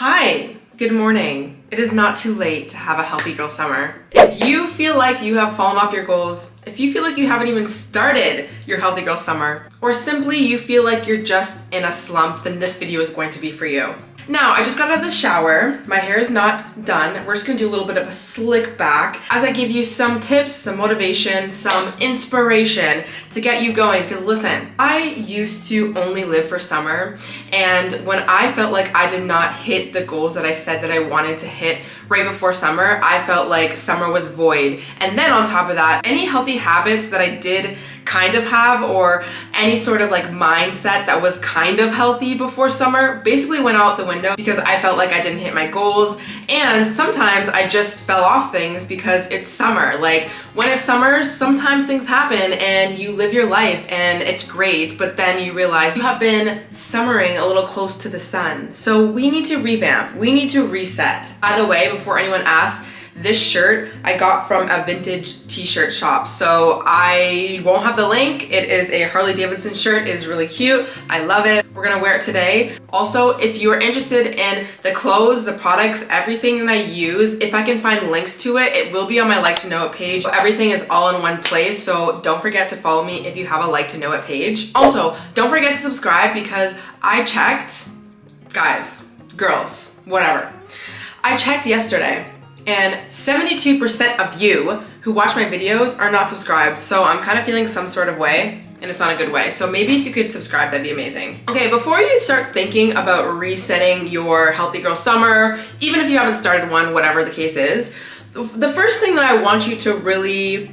Hi, good morning. It is not too late to have a healthy girl summer. If you feel like you have fallen off your goals, if you feel like you haven't even started your healthy girl summer, or simply you feel like you're just in a slump, then this video is going to be for you. Now, I just got out of the shower. My hair is not done. We're just gonna do a little bit of a slick back as I give you some tips, some motivation, some inspiration to get you going. Because listen, I used to only live for summer, and when I felt like I did not hit the goals that I said that I wanted to hit right before summer, I felt like summer was void. And then on top of that, any healthy habits that I did kind of have, or any sort of like mindset that was kind of healthy before summer, basically went out the window because I felt like I didn't hit my goals. And sometimes I just fell off things because it's summer. Like when it's summer, sometimes things happen and you live your life and it's great, but then you realize you have been summering a little close to the sun. So we need to revamp, we need to reset. By the way, before anyone asks, this shirt I got from a vintage t-shirt shop. So I won't have the link. It is a Harley Davidson shirt. It is really cute. I love it. We're gonna wear it today. Also, if you are interested in the clothes, the products, everything that I use, if I can find links to it, it will be on my Like to Know It page. Everything is all in one place, so don't forget to follow me if you have a Like to Know It page. Also, don't forget to subscribe because I checked, guys, girls, whatever. I checked yesterday, and 72% of you who watch my videos are not subscribed. So I'm kind of feeling some sort of way, and it's not a good way. So maybe if you could subscribe, that'd be amazing. Okay, before you start thinking about resetting your healthy girl summer, even if you haven't started one, whatever the case is, the first thing that I want you to really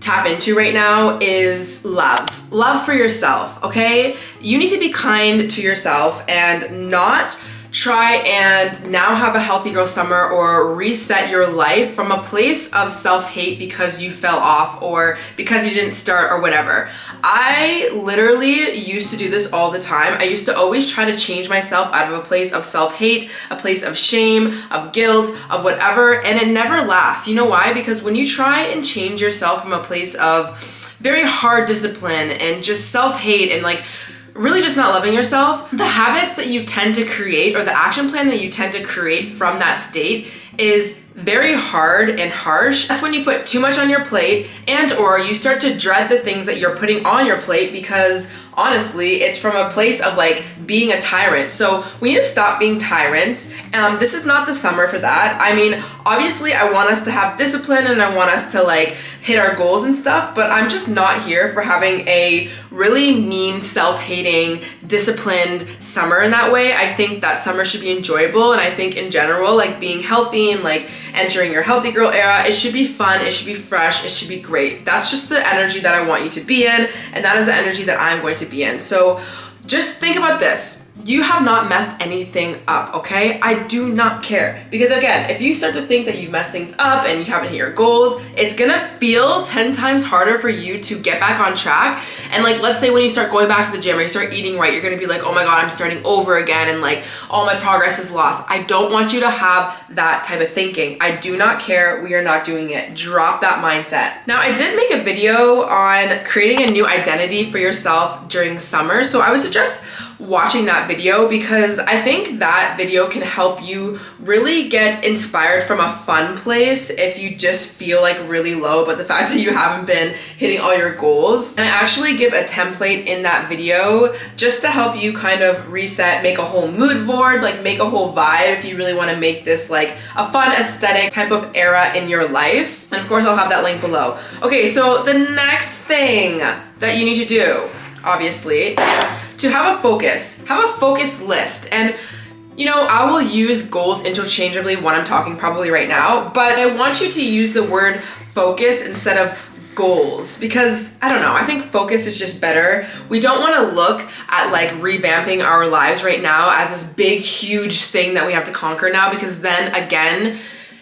tap into right now is love. Love for yourself, okay? You need to be kind to yourself and not try and now have a healthy girl summer or reset your life from a place of self-hate because you fell off or because you didn't start or whatever. I literally used to do this all the time. I used to always try to change myself out of a place of self-hate, a place of shame, of guilt, of whatever, and it never lasts. You know why? Because when you try and change yourself from a place of very hard discipline and just self-hate and like really just not loving yourself, the habits that you tend to create or the action plan that you tend to create from that state is very hard and harsh. That's when you put too much on your plate and or you start to dread the things that you're putting on your plate because honestly, it's from a place of like being a tyrant. So we need to stop being tyrants. This is not the summer for that. I mean, obviously I want us to have discipline and I want us to like hit our goals and stuff, but I'm just not here for having a really mean, self-hating, disciplined summer in that way. I think that summer should be enjoyable, and I think in general, like being healthy and like entering your healthy girl era, it should be fun, it should be fresh, it should be great. That's just the energy that I want you to be in, and that is the energy that I'm going to be in. So just think about this. You have not messed anything up, okay? I do not care. Because again, if you start to think that you messed things up and you haven't hit your goals, it's gonna feel 10 times harder for you to get back on track. And like, let's say when you start going back to the gym or you start eating right, you're gonna be like, oh my God, I'm starting over again and like all my progress is lost. I don't want you to have that type of thinking. I do not care, we are not doing it. Drop that mindset. Now, I did make a video on creating a new identity for yourself during summer. So I would suggest watching that video because I think that video can help you really get inspired from a fun place if you just feel like really low, but the fact that you haven't been hitting all your goals. And I actually give a template in that video just to help you kind of reset, make a whole mood board, like make a whole vibe if you really want to make this like a fun aesthetic type of era in your life. And of course I'll have that link below. Okay, so the next thing that you need to do, obviously, is to have a focus list. And you know, I will use goals interchangeably when I'm talking probably right now, but I want you to use the word focus instead of goals because I don't know, I think focus is just better. We don't want to look at like revamping our lives right now as this big, huge thing that we have to conquer now, because then again,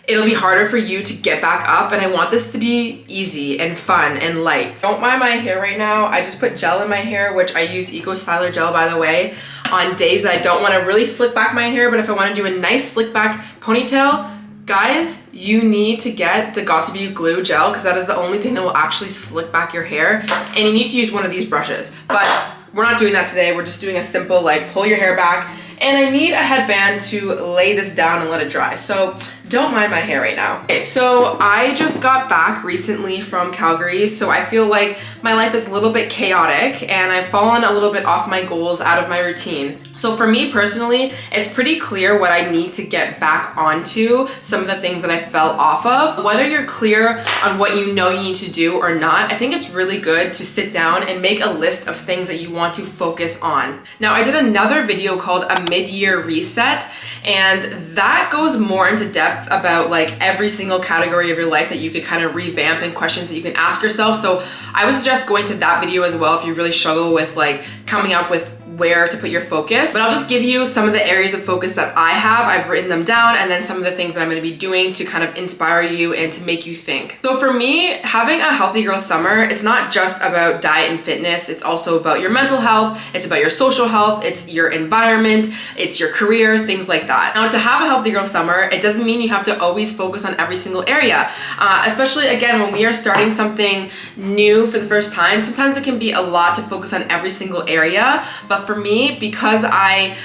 it'll be harder for you to get back up, and I want this to be easy and fun and light. Don't mind my hair right now. I just put gel in my hair, which I use Eco Styler gel, by the way, on days that I don't want to really slick back my hair, but if I want to do a nice slick back ponytail, guys, you need to get the Got2b glue gel because that is the only thing that will actually slick back your hair, and you need to use one of these brushes. But we're not doing that today. We're just doing a simple like pull your hair back and I need a headband to lay this down and let it dry. So don't mind my hair right now. Okay, so I just got back recently from Calgary, so I feel like my life is a little bit chaotic and I've fallen a little bit off my goals, out of my routine. So for me personally, it's pretty clear what I need to get back onto, some of the things that I fell off of. Whether you're clear on what you know you need to do or not, I think it's really good to sit down and make a list of things that you want to focus on. Now, I did another video called a mid-year reset, and that goes more into depth about like every single category of your life that you could kind of revamp and questions that you can ask yourself. So I would suggest going to that video as well if you really struggle with like coming up with where to put your focus. But I'll just give you some of the areas of focus that I have. I've written them down, and then some of the things that I'm going to be doing to kind of inspire you and to make you think. So for me, having a healthy girl summer is not just about diet and fitness. It's also about your mental health. It's about your social health. It's your environment. It's your career, things like that. Now, to have a healthy girl summer, it doesn't mean you have to always focus on every single area. Especially again, when we are starting something new for the first time, sometimes it can be a lot to focus on every single area. But for me, because I,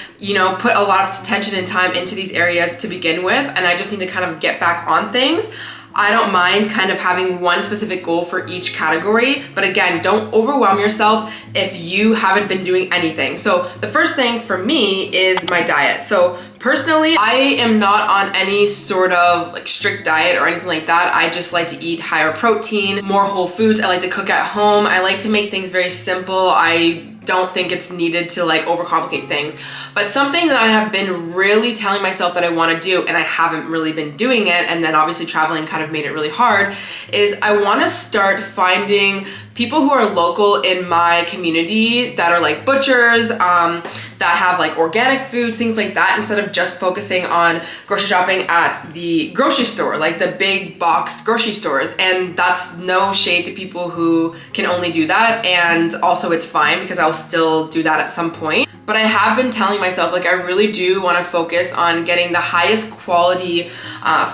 put a lot of attention and time into these areas to begin with, and I just need to kind of get back on things, I don't mind kind of having one specific goal for each category. But again, don't overwhelm yourself if you haven't been doing anything. So the first thing for me is my diet. So personally, I am not on any sort of like strict diet or anything like that. I just like to eat higher protein, more whole foods. I like to cook at home. I like to make things very simple. I don't think it's needed to like overcomplicate things. But something that I have been really telling myself that I want to do, and I haven't really been doing it, and then obviously traveling kind of made it really hard, is I want to start finding people who are local in my community that are like butchers, that have like organic foods, things like that, instead of just focusing on grocery shopping at the grocery store, like the big box grocery stores. And that's no shade to people who can only do that. And also it's fine because I'll still do that at some point. But I have been telling myself, like, I really do want to focus on getting the highest quality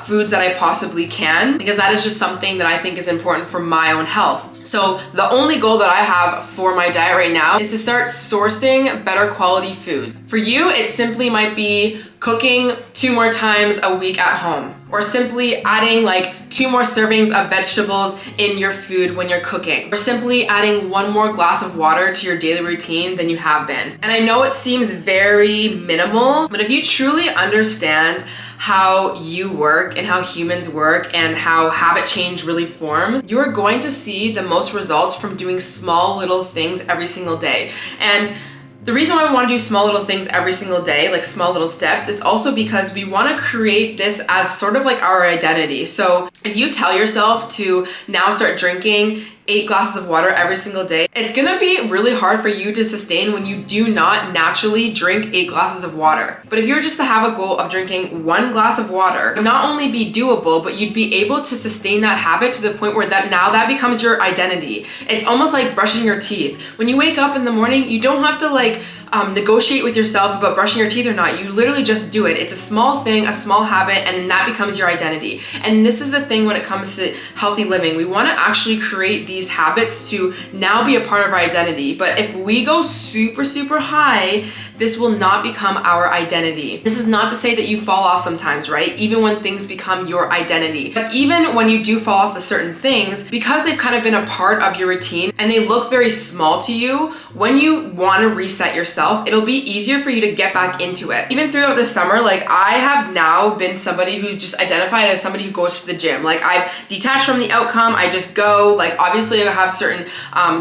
foods that I possibly can, because that is just something that I think is important for my own health. So the only goal that I have for my diet right now is to start sourcing better quality food. For you, it simply might be cooking 2 more times a week at home, or simply adding like 2 more servings of vegetables in your food when you're cooking, or simply adding 1 more glass of water to your daily routine than you have been. And I know it seems very minimal, but if you truly understand how you work and how humans work and how habit change really forms, you are going to see the most results from doing small little things every single day. And the reason why we want to do small little things every single day, like small little steps, is also because we want to create this as sort of like our identity. So if you tell yourself to now start drinking 8 glasses of water every single day, it's gonna be really hard for you to sustain when you do not naturally drink 8 glasses of water. But if you were just to have a goal of drinking 1 glass of water, it would not only be doable, but you'd be able to sustain that habit to the point where that becomes your identity. It's almost like brushing your teeth. When you wake up in the morning, you don't have to like negotiate with yourself about brushing your teeth or not. You literally just do it. It's a small thing, a small habit, and that becomes your identity. And this is the thing when it comes to healthy living. We want to actually create these habits to now be a part of our identity. But if we go super, super high, this will not become our identity. This is not to say that you fall off sometimes, right? Even when things become your identity. But even when you do fall off of certain things, because they've kind of been a part of your routine and they look very small to you, when you want to reset yourself, it'll be easier for you to get back into it. Even throughout the summer, like I have now been somebody who's just identified as somebody who goes to the gym. Like I've detached from the outcome. I just go. Like obviously I have certain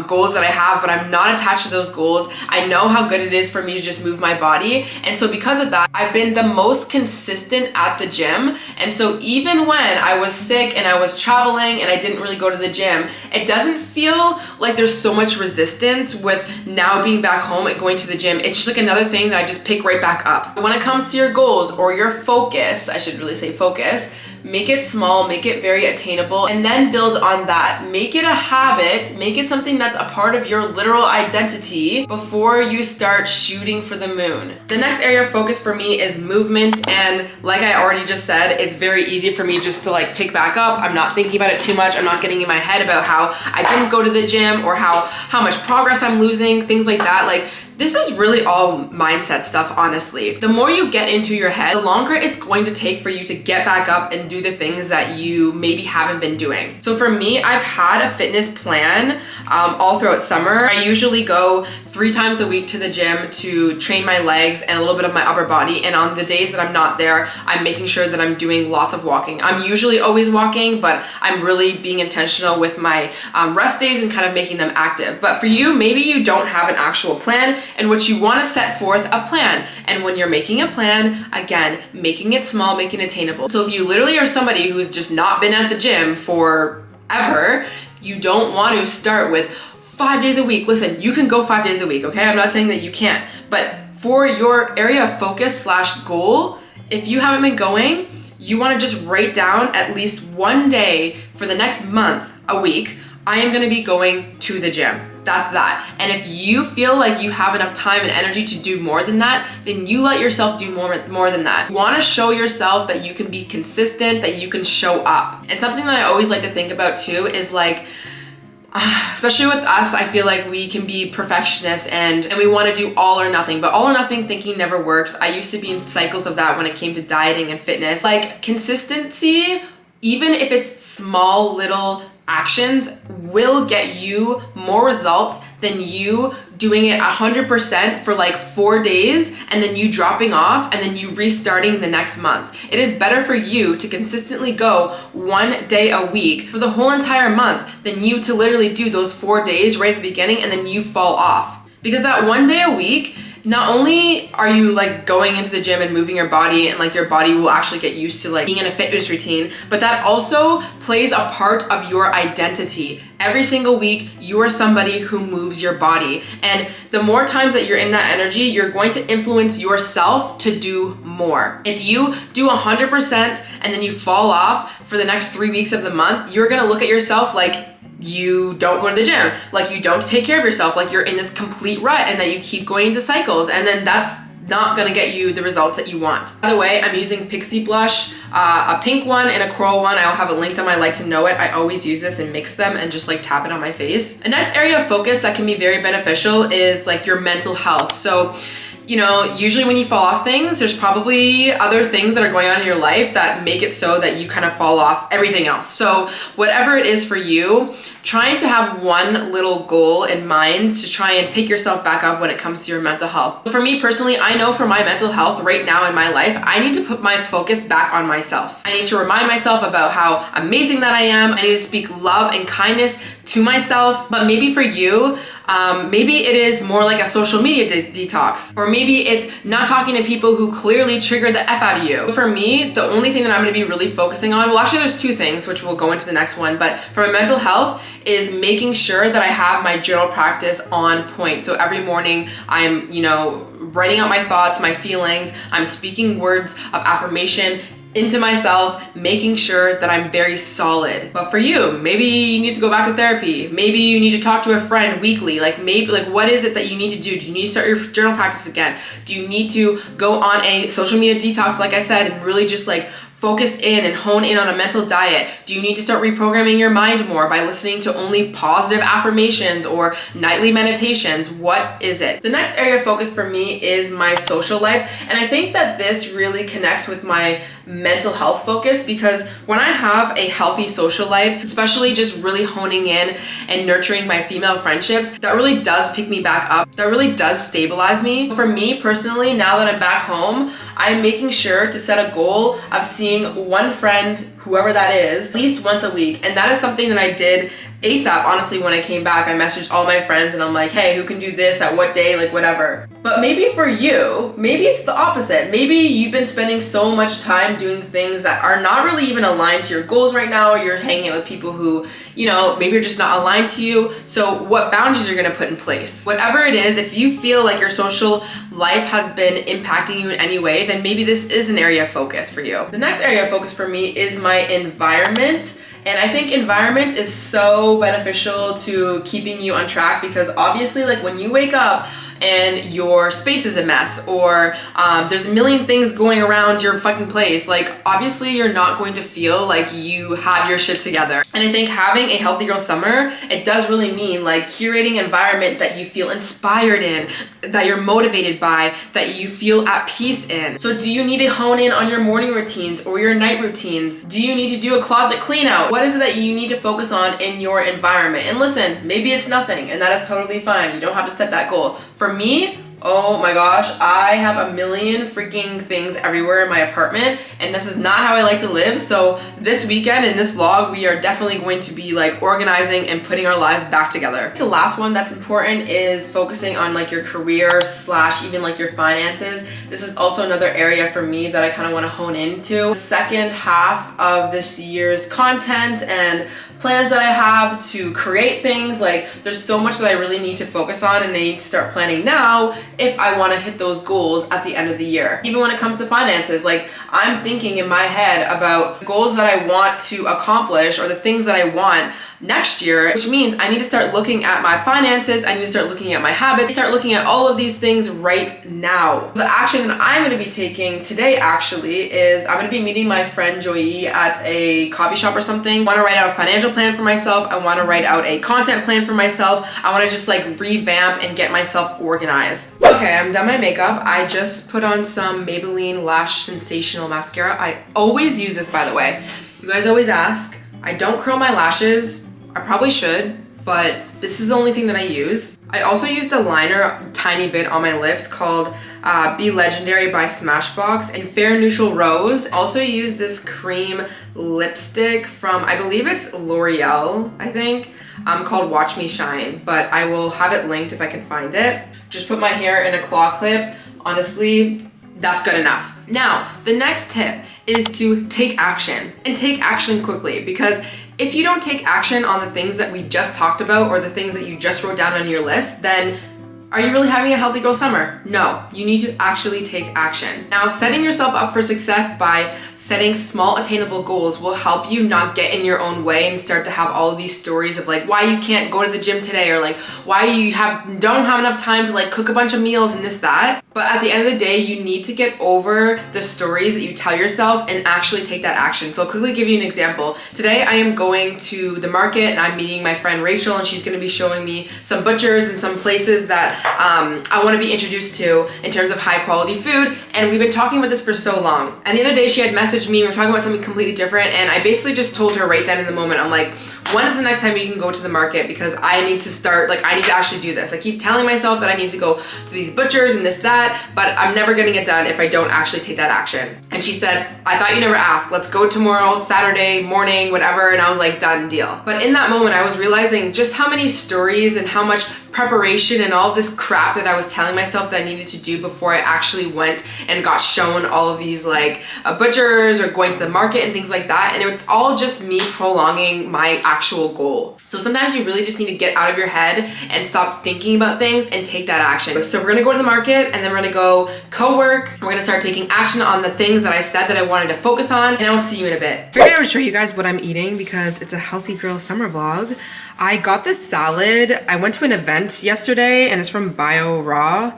goals that I have, but I'm not attached to those goals. I know how good it is for me to just move my body. And so because of that, I've been the most consistent at the gym. And so even when I was sick and I was traveling and I didn't really go to the gym, it doesn't feel like there's so much resistance with now being back home and going to the gym. It's just like another thing that I just pick right back up. When it comes to your goals or your focus, I should really say focus, make it small, make it very attainable, and then build on that. Make it a habit, make it something that's a part of your literal identity before you start shooting for the moon. The next area of focus for me is movement, and like I already just said, it's very easy for me just to like pick back up. I'm not thinking about it too much. I'm not getting in my head about how I didn't go to the gym or how much progress I'm losing, things like that. Like This is really all mindset stuff, honestly. The more you get into your head, the longer it's going to take for you to get back up and do the things that you maybe haven't been doing. So for me, I've had a fitness plan all throughout summer. I usually go 3 times a week to the gym to train my legs and a little bit of my upper body. And on the days that I'm not there, I'm making sure that I'm doing lots of walking. I'm usually always walking, but I'm really being intentional with my rest days and kind of making them active. But for you, maybe you don't have an actual plan in which you want to set forth a plan. And when you're making a plan, again, making it small, making it attainable. So if you literally are somebody who's just not been at the gym forever, you don't want to start with 5 days a week. Listen, you can go 5 days a week, okay? I'm not saying that you can't, but for your area of focus / goal, if you haven't been going, you want to just write down at least one day for the next month, a week, I am going to be going to the gym. That's that. And if you feel like you have enough time and energy to do more than that, then you let yourself do more than that. You want to show yourself that you can be consistent, that you can show up. And something that I always like to think about too is like, especially with us, I feel like we can be perfectionists and we want to do all or nothing, but all or nothing thinking never works. I used to be in cycles of that when it came to dieting and fitness. Like consistency, even if it's small little actions, will get you more results than you doing it 100% for like 4 days and then you dropping off and then you restarting the next month. It is better for you to consistently go 1 day a week for the whole entire month than you to literally do those 4 days right at the beginning and then you fall off. Because that 1 day a week, not only are you like going into the gym and moving your body and like your body will actually get used to like being in a fitness routine, but that also plays a part of your identity. Every single week, you are somebody who moves your body. And the more times that you're in that energy, you're going to influence yourself to do more. If you do 100% and then you fall off for the next 3 weeks of the month, you're gonna look at yourself like you don't go to the gym, like you don't take care of yourself, like you're in this complete rut and that you keep going into cycles, and then that's not gonna get you the results that you want. By the way, I'm using Pixie blush, a pink one and a coral one. I'll have a link on I like to know it. I always use this and mix them and just like tap it on my face. The next area of focus that can be very beneficial is like your mental health. So, you know, usually when you fall off things, there's probably other things that are going on in your life that make it so that you kind of fall off everything else. So whatever it is for you, trying to have one little goal in mind to try and pick yourself back up when it comes to your mental health. For me personally, I know for my mental health right now in my life, I need to put my focus back on myself. I need to remind myself about how amazing that I am. I need to speak love and kindness to myself. But maybe for you, maybe it is more like a social media detox, or maybe it's not talking to people who clearly trigger the F out of you. For me, the only thing that I'm gonna be really focusing on, well actually there's 2 things, which we'll go into the next one, but for my mental health is making sure that I have my journal practice on point. So every morning I'm, you know, writing out my thoughts, my feelings, I'm speaking words of affirmation into myself, making sure that I'm very solid. But for you, maybe you need to go back to therapy. Maybe you need to talk to a friend weekly. Like maybe, like what is it that you need to do? Do you need to start your journal practice again? Do you need to go on a social media detox, like I said, and really just like focus in and hone in on a mental diet? Do you need to start reprogramming your mind more by listening to only positive affirmations or nightly meditations? What is it? The next area of focus for me is my social life. And I think that this really connects with my mental health focus, because when I have a healthy social life, especially just really honing in and nurturing my female friendships, that really does pick me back up. That really does stabilize me. For me personally, now that I'm back home, I'm making sure to set a goal of seeing one friend, whoever that is, at least once a week. And that is something that I did ASAP, honestly. When I came back, I messaged all my friends and I'm like, hey, who can do this at what day, like whatever. But maybe for you, maybe it's the opposite. Maybe you've been spending so much time doing things that are not really even aligned to your goals right now, or you're hanging out with people who, you know, maybe you're just not aligned to you. So what boundaries you're gonna put in place? Whatever it is, if you feel like your social life has been impacting you in any way, then maybe this is an area of focus for you. The next area of focus for me is my environment. And I think environment is so beneficial to keeping you on track, because obviously like when you wake up and your space is a mess, or there's a million things going around your fucking place, like obviously you're not going to feel like you have your shit together. And I think having a healthy girl summer, it does really mean like curating an environment that you feel inspired in, that you're motivated by, that you feel at peace in. So do you need to hone in on your morning routines or your night routines? Do you need to do a closet clean out? What is it that you need to focus on in your environment? And listen, maybe it's nothing, and that is totally fine. You don't have to set that goal. For me, oh my gosh, I have a million freaking things everywhere in my apartment, and this is not how I like to live. So this weekend in this vlog, we are definitely going to be like organizing and putting our lives back together. The last one that's important is focusing on like your career / even like your finances. This is also another area for me that I kind of want to hone into. The second half of this year's content and plans that I have to create things, like there's so much that I really need to focus on, and I need to start planning now if I want to hit those goals at the end of the year. Even when it comes to finances, like I'm thinking in my head about goals that I want to accomplish or the things that I want next year, which means I need to start looking at my finances, I need to start looking at my habits, start looking at all of these things right now. The action that I'm going to be taking today actually is I'm going to be meeting my friend Joy at a coffee shop or something. I want to write out a financial plan for myself. I want to write out a content plan for myself. I want to just like revamp and get myself organized. Okay, I'm done my makeup. I just put on some Maybelline Lash Sensational Mascara. I always use this, by the way. You guys always ask. I don't curl my lashes. I probably should, but this is the only thing that I use. I also used a liner a tiny bit on my lips called Be Legendary by Smashbox in Fair Neutral Rose. Also used this cream lipstick from, I believe it's L'Oreal, I think, called Watch Me Shine, but I will have it linked if I can find it. Just put my hair in a claw clip. Honestly, that's good enough. Now, the next tip is to take action, and take action quickly, because if you don't take action on the things that we just talked about or the things that you just wrote down on your list, then are you really having a healthy girl summer? No, you need to actually take action. Now, setting yourself up for success by setting small attainable goals will help you not get in your own way and start to have all of these stories of like why you can't go to the gym today, or like why you don't have enough time to like cook a bunch of meals and this, that. But at the end of the day, you need to get over the stories that you tell yourself and actually take that action. So I'll quickly give you an example. Today I am going to the market and I'm meeting my friend Rachel, and she's gonna be showing me some butchers and some places that I wanna be introduced to in terms of high quality food. And we've been talking about this for so long. And the other day she had messaged me, we were talking about something completely different, and I basically just told her right then in the moment, I'm like, when is the next time you can go to the market? Because I need to start, like I need to actually do this. I keep telling myself that I need to go to these butchers and this, that, but I'm never gonna get done if I don't actually take that action. And she said, I thought you never asked. Let's go tomorrow, Saturday morning, whatever. And I was like, done deal. But in that moment, I was realizing just how many stories and how much preparation and all of this crap that I was telling myself that I needed to do before I actually went and got shown all of these like butchers or going to the market and things like that. And it's all just me prolonging my actual goal. So sometimes you really just need to get out of your head and stop thinking about things and take that action. So we're gonna go to the market, and then we're gonna go co-work. We're gonna start taking action on the things that I said that I wanted to focus on, and I will see you in a bit. I figured I would show you guys what I'm eating because it's a healthy girl summer vlog. I got this salad. I went to an event yesterday and it's from Bio Raw.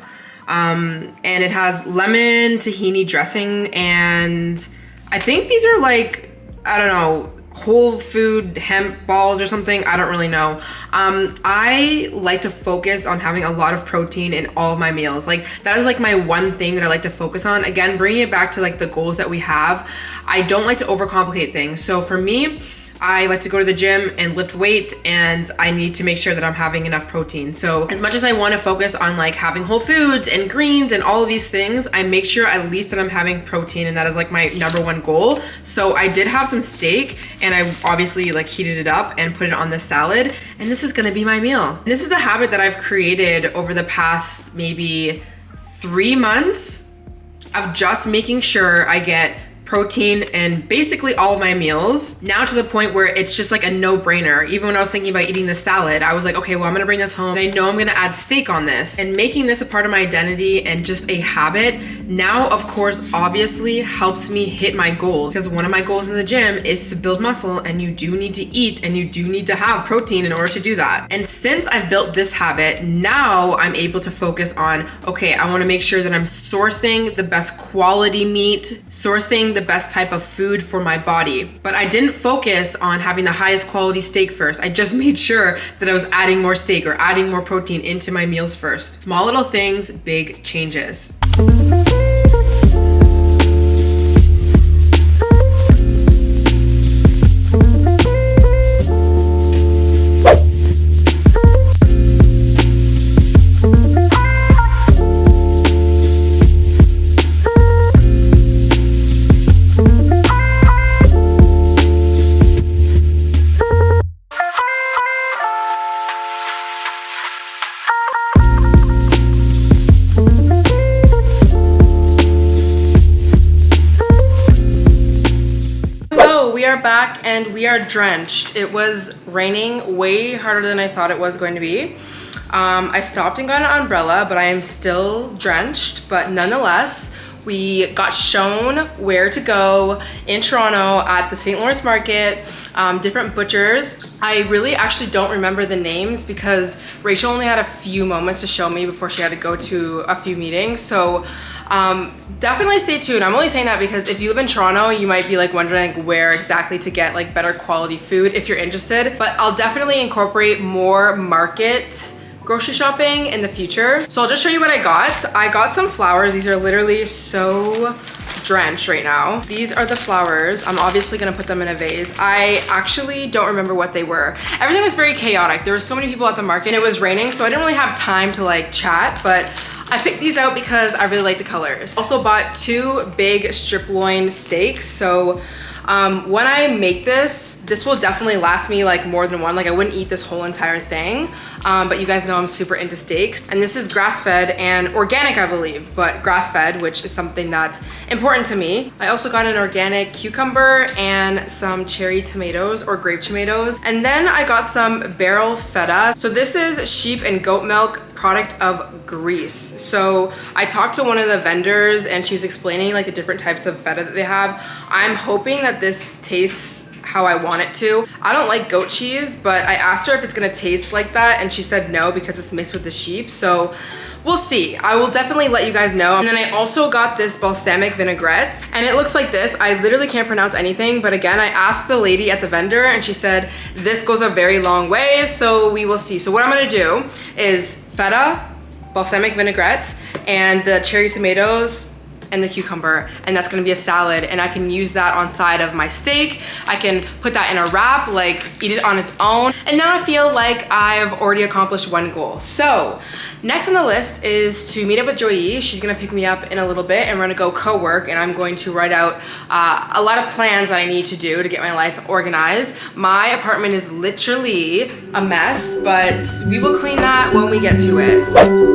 And it has lemon tahini dressing, and I think these are like, I don't know, whole food hemp balls or something. I don't really know. I like to focus on having a lot of protein in all of my meals. Like that is like my one thing that I like to focus on. Again, bringing it back to like the goals that we have. I don't like to overcomplicate things. So for me, I like to go to the gym and lift weight, and I need to make sure that I'm having enough protein. So as much as I want to focus on like having whole foods and greens and all of these things, I make sure at least that I'm having protein, and that is like my number one goal. So I did have some steak, and I obviously like heated it up and put it on the salad, and this is gonna be my meal. And this is a habit that I've created over the past maybe 3 months of just making sure I get protein in basically all of my meals, now to the point where it's just like a no-brainer. Even when I was thinking about eating the salad, I was like, okay, well, I'm gonna bring this home, and I know I'm gonna add steak on this. And making this a part of my identity and just a habit now, of course, obviously helps me hit my goals, because one of my goals in the gym is to build muscle, and you do need to eat and you do need to have protein in order to do that. And since I've built this habit, now I'm able to focus on, okay, I want to make sure that I'm sourcing the best quality meat, sourcing the best type of food for my body. But I didn't focus on having the highest quality steak first. I just made sure that I was adding more steak or adding more protein into my meals first. Small little things, big changes. Back and we are drenched. It was raining way harder than I thought it was going to be. I stopped and got an umbrella, but I am still drenched. But nonetheless, we got shown where to go in Toronto at the St. Lawrence Market, different butchers. I really actually don't remember the names because Rachel only had a few moments to show me before she had to go to a few meetings. So definitely stay tuned. I'm only saying that because if you live in Toronto, you might be like wondering like where exactly to get like better quality food if you're interested. But I'll definitely incorporate more market grocery shopping in the future. So I'll just show you what I got. I got some flowers. These are literally so drenched right now. These are the flowers. I'm obviously gonna put them in a vase. I actually don't remember what they were. Everything was very chaotic. There were so many people at the market. It was raining, so I didn't really have time to like chat, but I picked these out because I really like the colors. Also bought 2 big strip loin steaks. So when I make this will definitely last me like more than one. Like I wouldn't eat this whole entire thing. But you guys know I'm super into steaks. And this is grass-fed and organic, I believe, but grass-fed, which is something that's important to me. I also got an organic cucumber and some cherry tomatoes or grape tomatoes. And then I got some barrel feta. So this is sheep and goat milk product of Greece. So I talked to one of the vendors and she was explaining like the different types of feta that they have. I'm hoping that this tastes how I want it to. I don't like goat cheese, but I asked her if it's gonna taste like that and she said no because it's mixed with the sheep. So we'll see. I will definitely let you guys know. And then I also got this balsamic vinaigrette and it looks like this. I literally can't pronounce anything, but again, I asked the lady at the vendor and she said, this goes a very long way, so we will see. So what I'm gonna do is feta, balsamic vinaigrette, and the cherry tomatoes, and the cucumber, and that's gonna be a salad, and I can use that on side of my steak. I can put that in a wrap, like eat it on its own. And now I feel like I've already accomplished one goal. So next on the list is to meet up with Joy. She's gonna pick me up in a little bit and we're gonna go co-work, and I'm going to write out a lot of plans that I need to do to get my life organized. My apartment is literally a mess, but we will clean that when we get to it.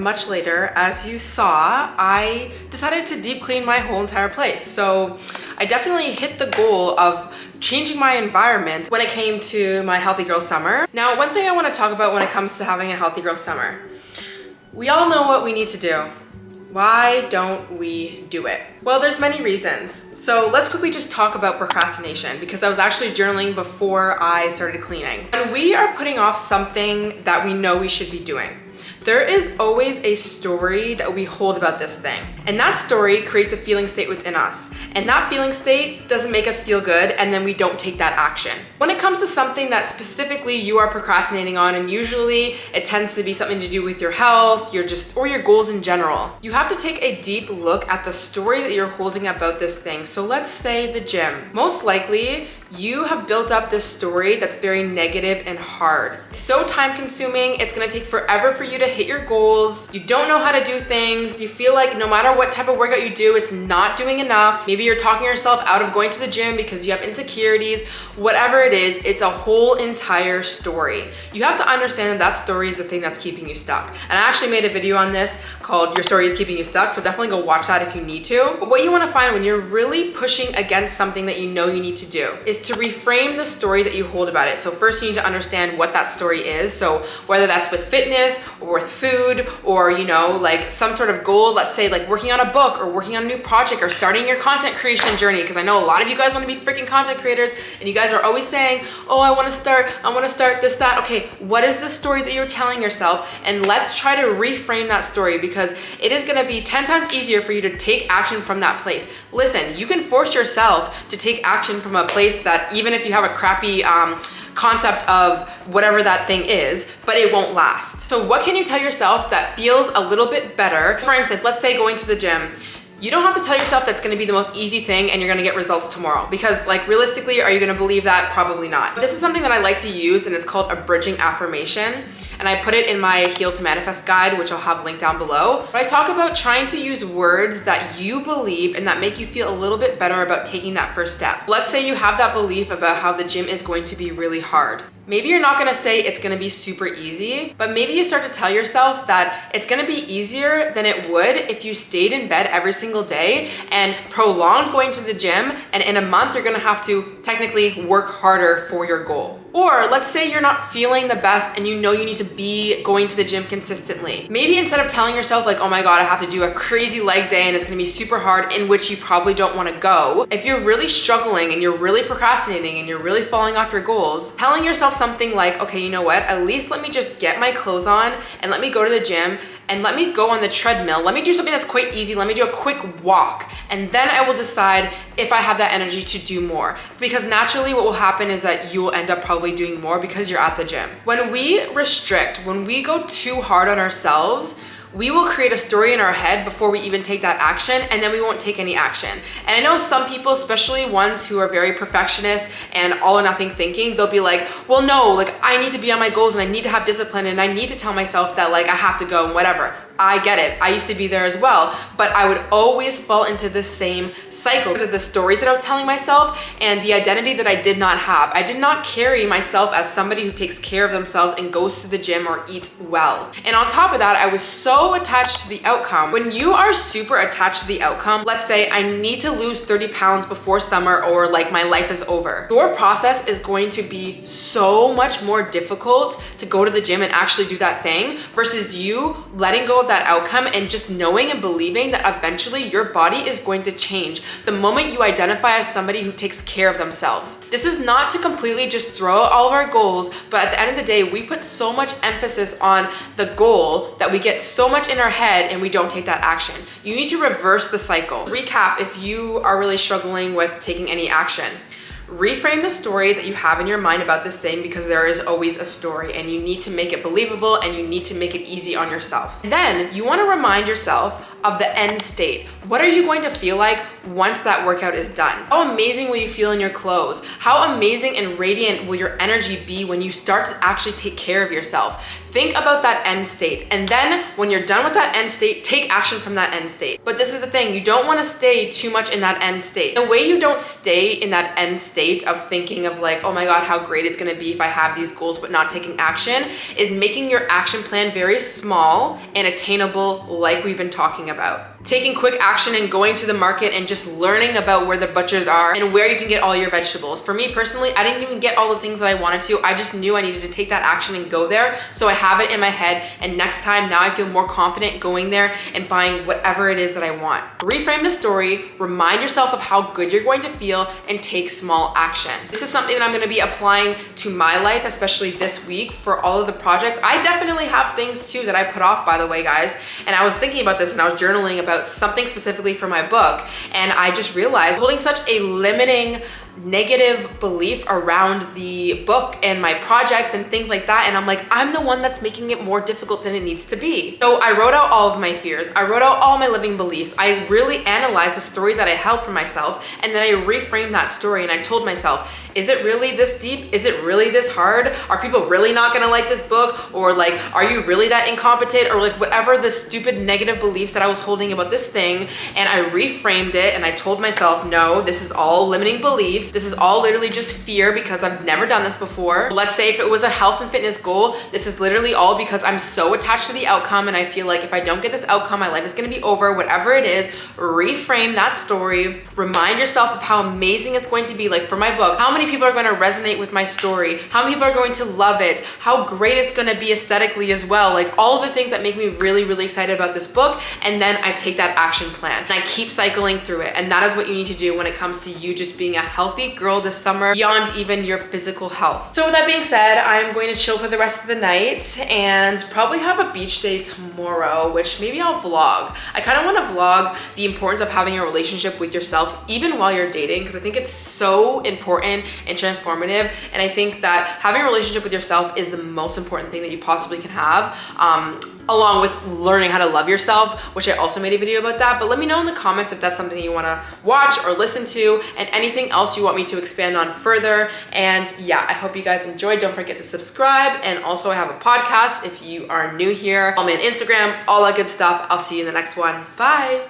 much later. As you saw, I decided to deep clean my whole entire place. So I definitely hit the goal of changing my environment when it came to my Healthy Girl Summer. Now, one thing I want to talk about when it comes to having a Healthy Girl Summer. We all know what we need to do. Why don't we do it? Well, there's many reasons. So let's quickly just talk about procrastination, because I was actually journaling before I started cleaning. When we are putting off something that we know we should be doing, there is always a story that we hold about this thing. And that story creates a feeling state within us. And that feeling state doesn't make us feel good, and then we don't take that action. When it comes to something that specifically you are procrastinating on, and usually it tends to be something to do with your health, or your goals in general, you have to take a deep look at the story that you're holding about this thing. So let's say the gym. Most likely, you have built up this story that's very negative and hard. It's so time consuming, it's gonna take forever for you to hit your goals. You don't know how to do things. You feel like no matter what type of workout you do, it's not doing enough. Maybe you're talking yourself out of going to the gym because you have insecurities. Whatever it is, it's a whole entire story. You have to understand that that story is the thing that's keeping you stuck. And I actually made a video on this called Your Story is Keeping You Stuck, so definitely go watch that if you need to. But what you wanna find when you're really pushing against something that you know you need to do is to reframe the story that you hold about it. So first you need to understand what that story is. So whether that's with fitness or with food, or like some sort of goal, let's say like working on a book or working on a new project or starting your content creation journey, because I know a lot of you guys want to be freaking content creators and you guys are always saying, oh, I want to start this, that. Okay, what is the story that you're telling yourself? And let's try to reframe that story, because it is going to be 10 times easier for you to take action from that place. Listen, you can force yourself to take action from a place that, even if you have a crappy concept of whatever that thing is, but it won't last. So what can you tell yourself that feels a little bit better? For instance, let's say going to the gym. You don't have to tell yourself that's gonna be the most easy thing and you're gonna get results tomorrow, because like realistically, are you gonna believe that? Probably not. This is something that I like to use, and it's called a bridging affirmation. And I put it in my Heal to Manifest guide, which I'll have linked down below. But I talk about trying to use words that you believe and that make you feel a little bit better about taking that first step. Let's say you have that belief about how the gym is going to be really hard. Maybe you're not gonna say it's gonna be super easy, but maybe you start to tell yourself that it's gonna be easier than it would if you stayed in bed every single day and prolonged going to the gym, and in a month you're gonna have to technically work harder for your goal. Or let's say you're not feeling the best and you know you need to be going to the gym consistently. Maybe instead of telling yourself like, oh my God, I have to do a crazy leg day and it's gonna be super hard, in which you probably don't wanna go. If you're really struggling and you're really procrastinating and you're really falling off your goals, telling yourself something like, okay, you know what? At least let me just get my clothes on and let me go to the gym and let me go on the treadmill. Let me do something that's quite easy. Let me do a quick walk. And then I will decide if I have that energy to do more. Because naturally what will happen is that you will end up probably doing more because you're at the gym. When we restrict, when we go too hard on ourselves, we will create a story in our head before we even take that action, and then we won't take any action. And I know some people, especially ones who are very perfectionist and all or nothing thinking, they'll be like, well, no, like I need to be on my goals and I need to have discipline and I need to tell myself that like I have to go and whatever. I get it. I used to be there as well, but I would always fall into the same cycle because of the stories that I was telling myself and the identity that I did not have. I did not carry myself as somebody who takes care of themselves and goes to the gym or eats well. And on top of that, I was so attached to the outcome. When you are super attached to the outcome, let's say I need to lose 30 pounds before summer or like my life is over. Your process is going to be so much more difficult to go to the gym and actually do that thing versus you letting go of that outcome and just knowing and believing that eventually your body is going to change the moment you identify as somebody who takes care of themselves. This is not to completely just throw out all of our goals, but at the end of the day, we put so much emphasis on the goal that we get so much in our head and we don't take that action. You need to reverse the cycle. Recap if you are really struggling with taking any action. Reframe the story that you have in your mind about this thing, because there is always a story and you need to make it believable and you need to make it easy on yourself. And then you want to remind yourself of the end state. What are you going to feel like once that workout is done? How amazing will you feel in your clothes? How amazing and radiant will your energy be when you start to actually take care of yourself? Think about that end state. And then when you're done with that end state, take action from that end state. But this is the thing, you don't want to stay too much in that end state. The way you don't stay in that end state of thinking of like, oh my God, how great it's going to be if I have these goals but not taking action, is making your action plan very small and attainable, like we've been talking about. Taking quick action and going to the market and just learning about where the butchers are and where you can get all your vegetables. For me personally, I didn't even get all the things that I wanted to. I just knew I needed to take that action and go there. So I have it in my head, and next time now I feel more confident going there and buying whatever it is that I want. Reframe the story, remind yourself of how good you're going to feel, and take small action. This is something that I'm going to be applying to my life, especially this week for all of the projects. I definitely have things too that I put off, by the way, guys. And I was thinking about this and I was journaling about something specifically for my book, and I just realized holding such a limiting negative belief around the book and my projects and things like that, and I'm like, I'm the one that's making it more difficult than it needs to be. So I wrote out all of my fears, I wrote out all my living beliefs, I really analyzed the story that I held for myself, and then I reframed that story and I told myself, is it really this deep? Is it really this hard? Are people really not gonna like this book? Or like, are you really that incompetent? Or like whatever the stupid negative beliefs that I was holding about this thing, and I reframed it and I told myself, no, this is all limiting beliefs. This is all literally just fear because I've never done this before. Let's say if it was a health and fitness goal, this is literally all because I'm so attached to the outcome and I feel like if I don't get this outcome, my life is gonna be over, whatever it is. Reframe that story. Remind yourself of how amazing it's going to be. Like for my book, how many people are going to resonate with my story? How many people are going to love it? How great it's going to be aesthetically as well. Like all of the things that make me really, really excited about this book. And then I take that action plan and I keep cycling through it. And that is what you need to do when it comes to you just being a healthy girl this summer beyond even your physical health. So with that being said, I'm going to chill for the rest of the night and probably have a beach day tomorrow, which maybe I'll vlog. I kind of want to vlog the importance of having a relationship with yourself even while you're dating, because I think it's so important and transformative. And I think that having a relationship with yourself is the most important thing that you possibly can have, along with learning how to love yourself, which I also made a video about that. But let me know in the comments if that's something you want to watch or listen to, and anything else you want me to expand on further. And yeah, I hope you guys enjoyed. Don't forget to subscribe. And also I have a podcast if you are new here. Follow me on Instagram, all that good stuff. I'll see you in the next one. Bye.